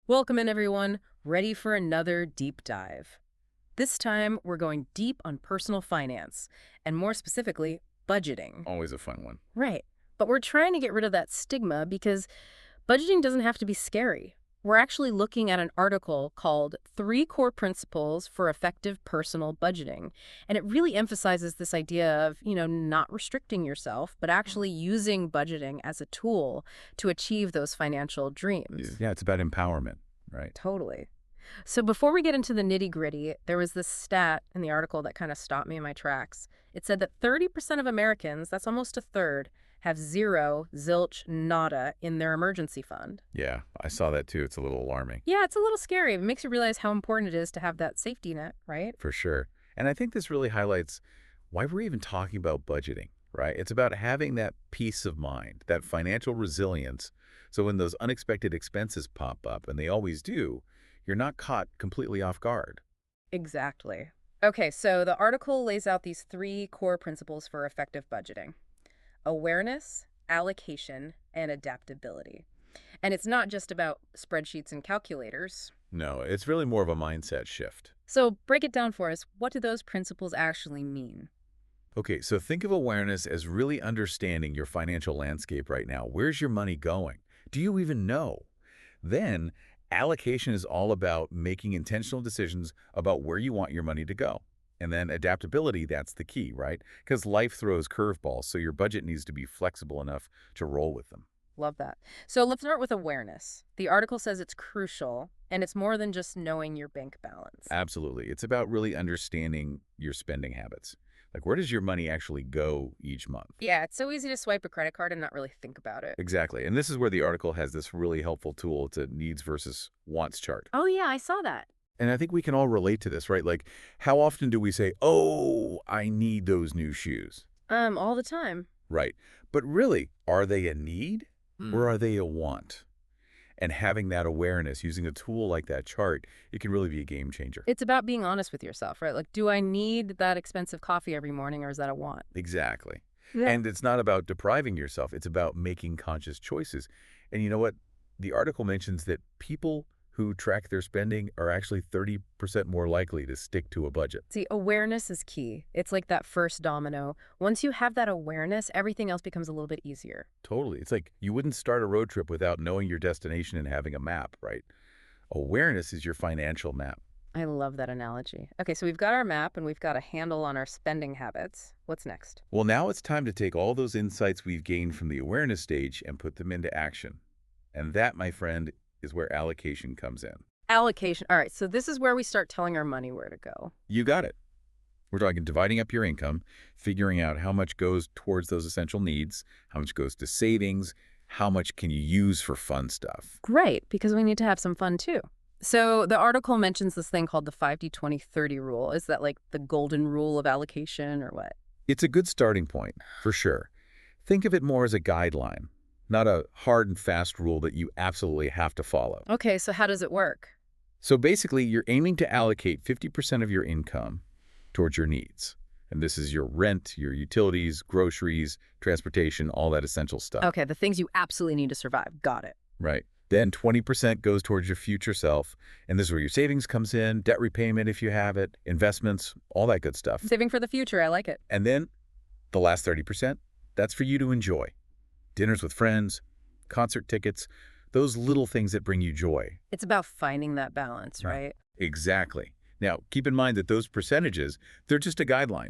Welcome in, everyone. Ready for another deep dive. This time, we're going deep on personal finance, and more specifically, budgeting. Always a fun one. Right. But we're trying to get rid of that stigma because budgeting doesn't have to be scary. We're actually looking at an article called Three Core Principles for Effective Personal Budgeting. And it really emphasizes this idea of, not restricting yourself, but actually using budgeting as a tool to achieve those financial dreams. Yeah, it's about empowerment, right? Totally. So before we get into the nitty-gritty, there was this stat in the article that kind of stopped me in my tracks. It said that 30% of Americans, that's almost a third, have zero, zilch, nada in their emergency fund. Yeah, I saw that too. It's a little alarming. Yeah, it's a little scary. It makes you realize how important it is to have that safety net, right? For sure. And I think this really highlights why we're even talking about budgeting, right? It's about having that peace of mind, that financial resilience. So when those unexpected expenses pop up, and they always do, you're not caught completely off guard. Exactly. Okay, so the article lays out these three core principles for effective budgeting: awareness, allocation, and adaptability. And it's not just about spreadsheets and calculators. No, it's really more of a mindset shift. So break it down for us. What do those principles actually mean? Okay, so think of awareness as really understanding your financial landscape right now. Where's your money going? Do you even know? Then, allocation is all about making intentional decisions about where you want your money to go. And then adaptability, that's the key, right? Because life throws curveballs, so your budget needs to be flexible enough to roll with them. Love that. So let's start with awareness. The article says it's crucial, and it's more than just knowing your bank balance. Absolutely. It's about really understanding your spending habits. Like, where does your money actually go each month? Yeah, it's so easy to swipe a credit card and not really think about it. Exactly. And this is where the article has this really helpful tool. It's a needs versus wants chart. Oh, yeah, I saw that. And I think we can all relate to this, right? Like, how often do we say, oh, I need those new shoes? All the time. Right. But really, are they a need or are they a want? And having that awareness, using a tool like that chart, it can really be a game changer. It's about being honest with yourself, right? Like, do I need that expensive coffee every morning, or is that a want? Exactly. Yeah. And it's not about depriving yourself. It's about making conscious choices. And you know what? The article mentions that people who track their spending are actually 30% more likely to stick to a budget. See, awareness is key. It's like that first domino. Once you have that awareness, everything else becomes a little bit easier. Totally. It's like you wouldn't start a road trip without knowing your destination and having a map, right? Awareness is your financial map. I love that analogy. Okay, so we've got our map and we've got a handle on our spending habits. What's next? Well, now it's time to take all those insights we've gained from the awareness stage and put them into action. And that, my friend, is where allocation comes in. Allocation. All right, so this is where we start telling our money where to go. You got it. We're talking dividing up your income, figuring out how much goes towards those essential needs, how much goes to savings, how much can you use for fun stuff. Great, because we need to have some fun too. So the article mentions this thing called the 50-20-30 rule. Is that like the golden rule of allocation or what? It's a good starting point, for sure. Think of it more as a guideline, not a hard and fast rule that you absolutely have to follow. Okay, so how does it work? So basically, you're aiming to allocate 50% of your income towards your needs. And this is your rent, your utilities, groceries, transportation, all that essential stuff. Okay, the things you absolutely need to survive. Got it. Right. Then 20% goes towards your future self. And this is where your savings comes in, debt repayment if you have it, investments, all that good stuff. Saving for the future, I like it. And then the last 30%, that's for you to enjoy. Dinners with friends, concert tickets, those little things that bring you joy. It's about finding that balance, right? Exactly. Now, keep in mind that those percentages, they're just a guideline.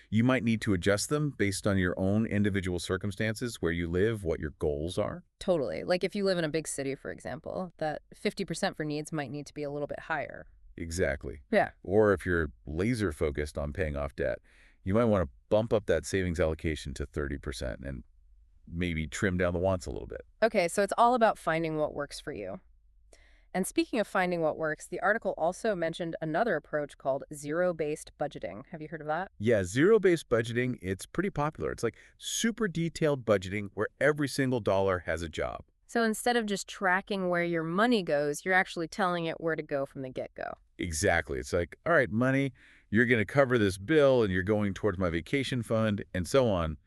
You might need to adjust them based on your own individual circumstances, where you live, what your goals are. Totally. Like if you live in a big city, for example, that 50% for needs might need to be a little bit higher. Exactly. Yeah. Or if you're laser focused on paying off debt, you might want to bump up that savings allocation to 30% and maybe trim down the wants a little bit. Okay, so it's all about finding what works for you. And speaking of finding what works, the article also mentioned another approach called zero-based budgeting. Have you heard of that? Yeah, zero-based budgeting, it's pretty popular. It's like super detailed budgeting where every single dollar has a job. So instead of just tracking where your money goes, you're actually telling it where to go from the get-go. Exactly. It's like, all right, money, you're going to cover this bill and you're going towards my vacation fund and so on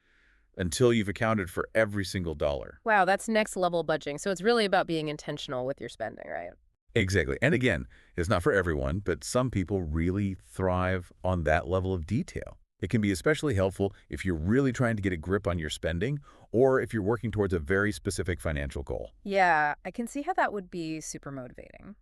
until you've accounted for every single dollar. Wow, that's next level budgeting. So it's really about being intentional with your spending, right? Exactly. And again, it's not for everyone, but some people really thrive on that level of detail. It can be especially helpful if you're really trying to get a grip on your spending or if you're working towards a very specific financial goal. Yeah, I can see how that would be super motivating.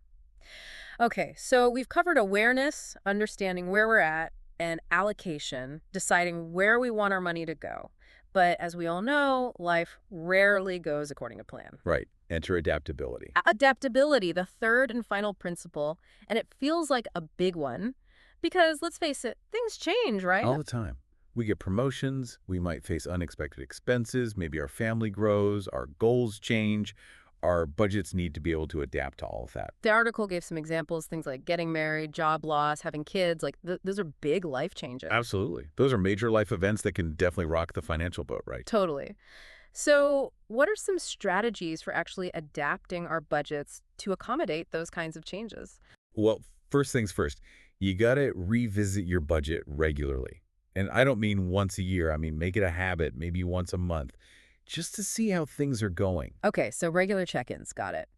Okay, so we've covered awareness, understanding where we're at, and allocation, deciding where we want our money to go. But as we all know, life rarely goes according to plan. Right. Enter adaptability. Adaptability, the third and final principle, and it feels like a big one because let's face it, things change, right? All the time. We get promotions, we might face unexpected expenses, maybe our family grows, our goals change, our budgets need to be able to adapt to all of that. The article gave some examples, things like getting married, job loss, having kids, like those are big life changes. Absolutely. Those are major life events that can definitely rock the financial boat, right? Totally. So, what are some strategies for actually adapting our budgets to accommodate those kinds of changes? Well, first things first, you got to revisit your budget regularly. And I don't mean once a year, I mean make it a habit, maybe once a month, just to see how things are going. Okay, so regular check-ins, got it.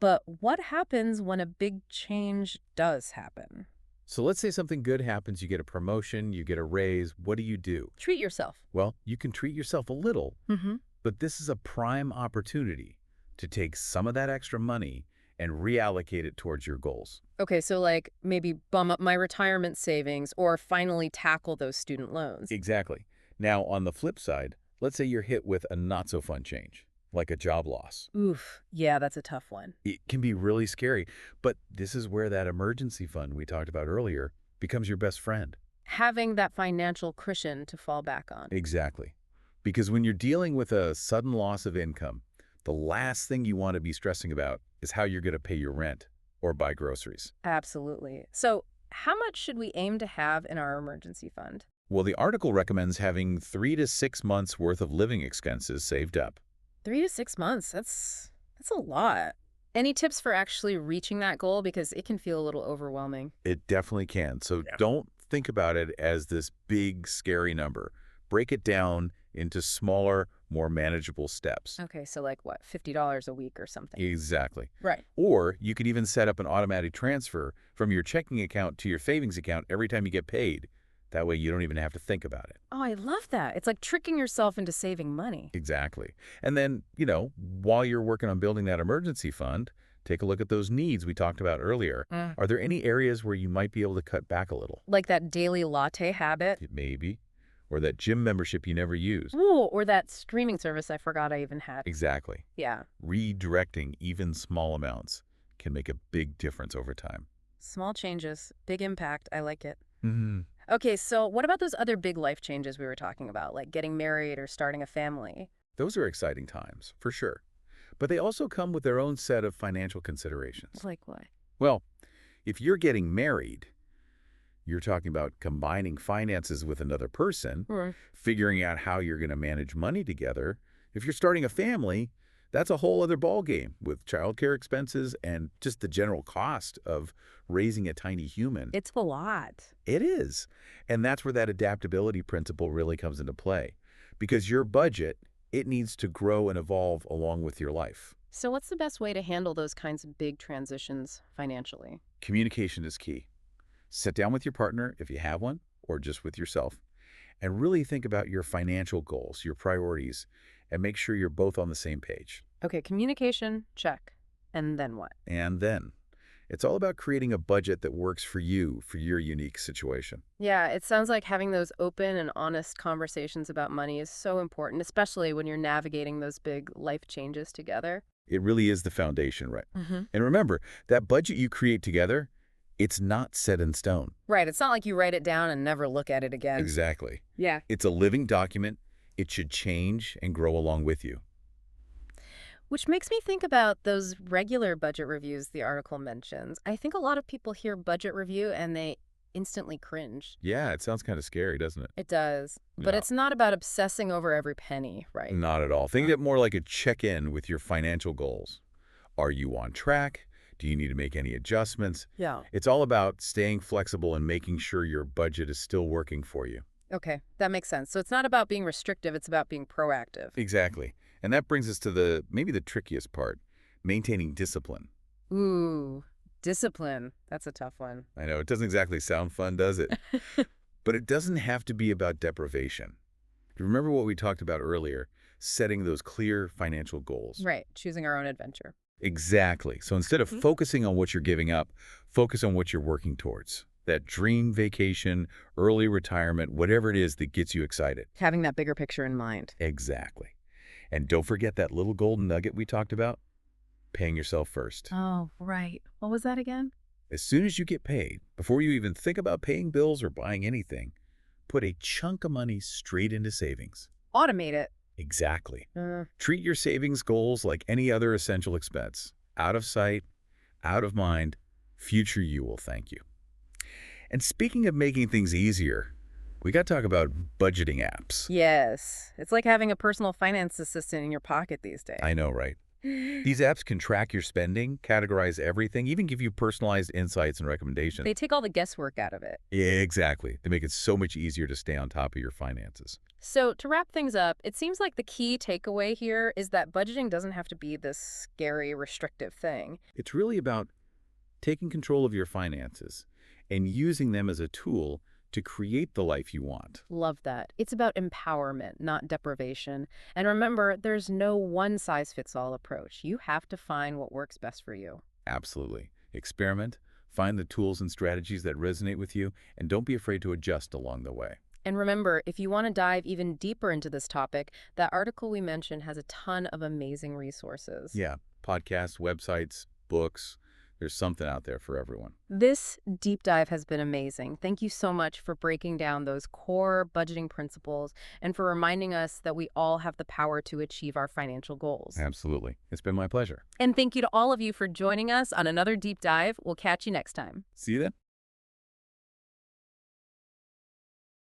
But what happens when a big change does happen? So let's say something good happens, you get a promotion, you get a raise, what do you do? Treat yourself. Well, you can treat yourself a little, Mm-hmm. but this is a prime opportunity to take some of that extra money and reallocate it towards your goals. Okay, so like maybe bum up my retirement savings or finally tackle those student loans. Exactly. Now, on the flip side, let's say you're hit with a not-so-fun change, like a job loss. Oof, yeah, that's a tough one. It can be really scary, but this is where that emergency fund we talked about earlier becomes your best friend. Having that financial cushion to fall back on. Exactly. Because when you're dealing with a sudden loss of income, the last thing you want to be stressing about is how you're going to pay your rent or buy groceries. Absolutely. So, how much should we aim to have in our emergency fund? Well, the article recommends having 3 to 6 months worth of living expenses saved up. 3 to 6 months. That's a lot. Any tips for actually reaching that goal because it can feel a little overwhelming. It definitely can. So Yeah. don't think about it as this big, scary number. Break it down into smaller, more manageable steps. Okay, so like what, $50 a week or something? Exactly. Right. Or you could even set up an automatic transfer from your checking account to your savings account every time you get paid. That way you don't even have to think about it. Oh, I love that. It's like tricking yourself into saving money. Exactly. And then, while you're working on building that emergency fund, take a look at those needs we talked about earlier. Mm. Are there any areas where you might be able to cut back a little? Like that daily latte habit. It may be. Or that gym membership you never use. Ooh, or that streaming service I forgot I even had. Exactly. Yeah. Redirecting even small amounts can make a big difference over time. Small changes, big impact. I like it. Hmm. Okay, so what about those other big life changes we were talking about, like getting married or starting a family? Those are exciting times, for sure. But they also come with their own set of financial considerations. Like what? Well, if you're getting married, you're talking about combining finances with another person, Right. figuring out how you're going to manage money together. If you're starting a family, that's a whole other ballgame with childcare expenses and just the general cost of raising a tiny human. It's a lot. It is. And that's where that adaptability principle really comes into play. Because your budget, it needs to grow and evolve along with your life. So what's the best way to handle those kinds of big transitions financially? Communication is key. Sit down with your partner, if you have one, or just with yourself, and really think about your financial goals, your priorities, and make sure you're both on the same page. Okay, communication, check. And then what? And then, it's all about creating a budget that works for you, for your unique situation. Yeah, it sounds like having those open and honest conversations about money is so important, especially when you're navigating those big life changes together. It really is the foundation, right? Mm-hmm. And remember, that budget you create together, it's not set in stone. Right, it's not like you write it down and never look at it again. Exactly. Yeah. It's a living document. It should change and grow along with you. Which makes me think about those regular budget reviews the article mentions. I think a lot of people hear budget review and they instantly cringe. Yeah, it sounds kind of scary, doesn't it? It does. But No. it's not about obsessing over every penny, right? Not at all. Think of it more like a check-in with your financial goals. Are you on track? Do you need to make any adjustments? Yeah. It's all about staying flexible and making sure your budget is still working for you. Okay, that makes sense. So it's not about being restrictive, it's about being proactive. Exactly. And that brings us to maybe the trickiest part, maintaining discipline. Ooh, Discipline. That's a tough one. I know, it doesn't exactly sound fun, does it? But it doesn't have to be about deprivation. You remember what we talked about earlier, setting those clear financial goals. Right. Choosing our own adventure. Exactly. So instead of Mhm. focusing on what you're giving up, focus on what you're working towards. That dream vacation, early retirement, whatever it is that gets you excited. Having that bigger picture in mind. Exactly. And don't forget that little golden nugget we talked about, paying yourself first. Oh, right. What was that again? As soon as you get paid, before you even think about paying bills or buying anything, put a chunk of money straight into savings. Automate it. Exactly. Uh, Treat your savings goals like any other essential expense. Out of sight, out of mind, future you will thank you. And speaking of making things easier, we got to talk about budgeting apps. yes. It's like having a personal finance assistant in your pocket these days. I know, right? These apps can track your spending, categorize everything, even give you personalized insights and recommendations. They take all the guesswork out of it. Yeah, exactly. They make it so much easier to stay on top of your finances. So, to wrap things up, it seems like the key takeaway here is that budgeting doesn't have to be this scary, restrictive thing. It's really about taking control of your finances and using them as a tool to create the life you want. Love that. It's about empowerment, not deprivation. And remember, there's no one-size-fits-all approach. You have to find what works best for you. Absolutely. Experiment, find the tools and strategies that resonate with you, and don't be afraid to adjust along the way. And remember, if you want to dive even deeper into this topic, that article we mentioned has a ton of amazing resources. Yeah, podcasts, websites, books, there's something out there for everyone. This deep dive has been amazing. Thank you so much for breaking down those core budgeting principles and for reminding us that we all have the power to achieve our financial goals. Absolutely. It's been my pleasure. And thank you to all of you for joining us on another deep dive. We'll catch you next time. See you then.